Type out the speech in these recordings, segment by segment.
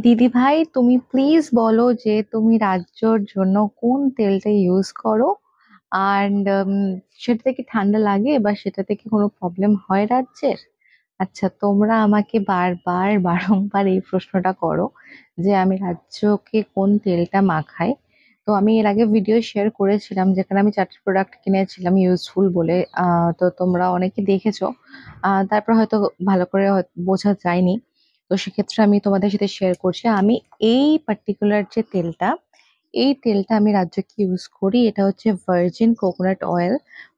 দিদি ভাই, তুমি প্লিজ বলো যে তুমি রাজ্যর জন্য কোন তেলটা ইউজ করো। অ্যান্ড সেটাতে কি ঠান্ডা লাগে বা সেটাতে কি কোনো প্রবলেম হয় রাজ্যের? আচ্ছা, তোমরা আমাকে বারবার বারংবার এই প্রশ্নটা করো যে আমি রাজ্যকে কোন তেলটা মাখাই। তো আমি এর আগে ভিডিও শেয়ার করেছিলাম যেখানে আমি 4টি প্রোডাক্ট কিনেছিলাম ইউজফুল বলে। তো তোমরা অনেকে দেখেছো। তারপর হয়তো ভালো করে বোঝা যায়নি। তো সেক্ষেত্রে আমি তোমাদের সাথে শেয়ার করছি। আমি এই পার্টিকুলার যে তেলটা, এই তেলটা আমি রাজ্যকে ইউজ করি। এটা হচ্ছে virgin coconut oil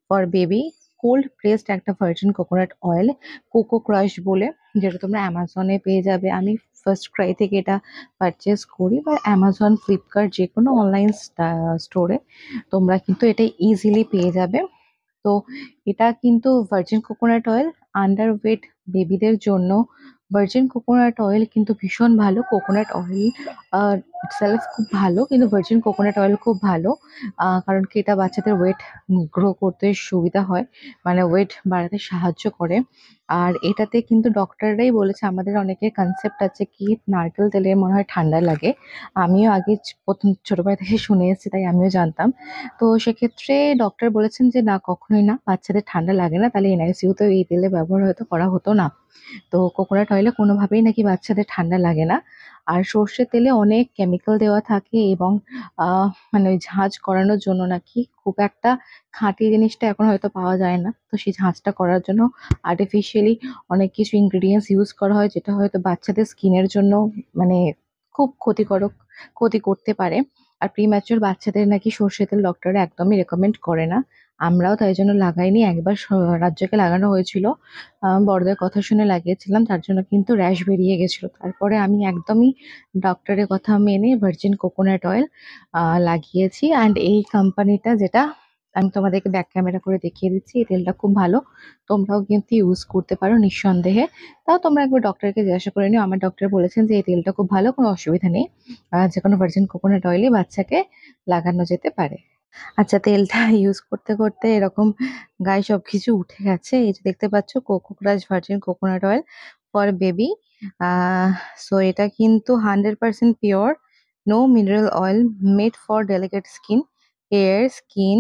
for baby, cold pressed একটা virgin coconut oil, coco crush বলে, যেটা তোমরা অ্যামাজনে পেয়ে যাবে। আমি ফার্স্ট ক্রাই থেকে এটা পারচেস করি, বা অ্যামাজন, ফ্লিপকার্ট, যে কোনো অনলাইন স্টোরে তোমরা কিন্তু এটা ইজিলি পেয়ে যাবে। তো এটা কিন্তু virgin coconut oil, under weight বেবিদের জন্য ভার্জিন কোকোনাট অয়েল কিন্তু ভীষণ ভালো। কোকোনাট অয়েল সেলফ খুব ভালো, কিন্তু ভার্জিন কোকোনাট অয়েল খুব ভালো। কারণ কি এটা বাচ্চাদের ওয়েট গ্রো করতে সুবিধা হয়, মানে ওয়েট বাড়াতে সাহায্য করে। আর এটাতে কিন্তু ডক্টররাই বলেছে, আমাদের অনেকের কনসেপ্ট আছে কি নারকেল তেলে মনে হয় ঠান্ডা লাগে। আমিও আগে প্রথম ছোটবেলা থেকে শুনে এসেছি, তাই আমিও জানতাম। তো সেক্ষেত্রে ডক্টর বলেছেন যে না, কখনোই না, বাচ্চাদের ঠান্ডা লাগে না, তাহলে এনআইসিইউ তে এই তেলের ব্যবহার হয়তো করা হতো না। তো কোকোনাট অয়েলে কোনোভাবেই নাকি বাচ্চাদের ঠান্ডা লাগে না। আর সর্ষের তেলে অনেক কেমিক্যাল দেওয়া থাকে, এবং মানে ওই ঝাঁঝ করানোর জন্য নাকি খুব একটা খাঁটি জিনিসটা এখন হয়তো পাওয়া যায় না। তো সেই ঝাঁঝটা করার জন্য আর্টিফিশিয়ালি অনেক কিছু ইনগ্রিডিয়েন্টস ইউজ করা হয়, যেটা হয়তো বাচ্চাদের স্কিনের জন্য মানে খুব ক্ষতিকারক, ক্ষতি করতে পারে। আর প্রিম্যাচুর বাচ্চাদের নাকি সর্ষের তেল ডক্টররা একদমই রেকমেন্ড করে না। আমরাও তাই জন্য লাগাইনি। একবার রাজ্যকে লাগানো হয়েছিল, বড়দের কথা শুনে লাগিয়েছিলাম, তার জন্য কিন্তু র্যাশ বেরিয়ে গেছিল। তারপরে আমি একদমই ডক্টরের কথা মেনে ভার্জিন কোকোনাট অয়েল লাগিয়েছি। অ্যান্ড এই কোম্পানিটা, যেটা আমি তোমাদেরকে ব্যাক ক্যামেরা করে দেখিয়ে দিচ্ছি, এই তেলটা খুব ভালো। তোমরাও কিন্তু ইউজ করতে পারো নিঃসন্দেহে। তাও তোমরা একবার ডক্টরকে জিজ্ঞাসা করে নিও। আমার ডক্টর বলেছেন যে এই তেলটা খুব ভালো, কোনো অসুবিধা নেই। যে কোনো ভার্জিন কোকোনাট অয়েলই বাচ্চাকে লাগানো যেতে পারে। আচ্ছা, তেলটা ইউজ করতে করতে এরকম গায়ে সবকিছু উঠে গেছে। এই যে দেখতে পাচ্ছ, Coco crush virgin coconut oil for baby. Ah so এটা কিন্তু 100% pure, no mineral oil, made for delicate skin, hair, skin,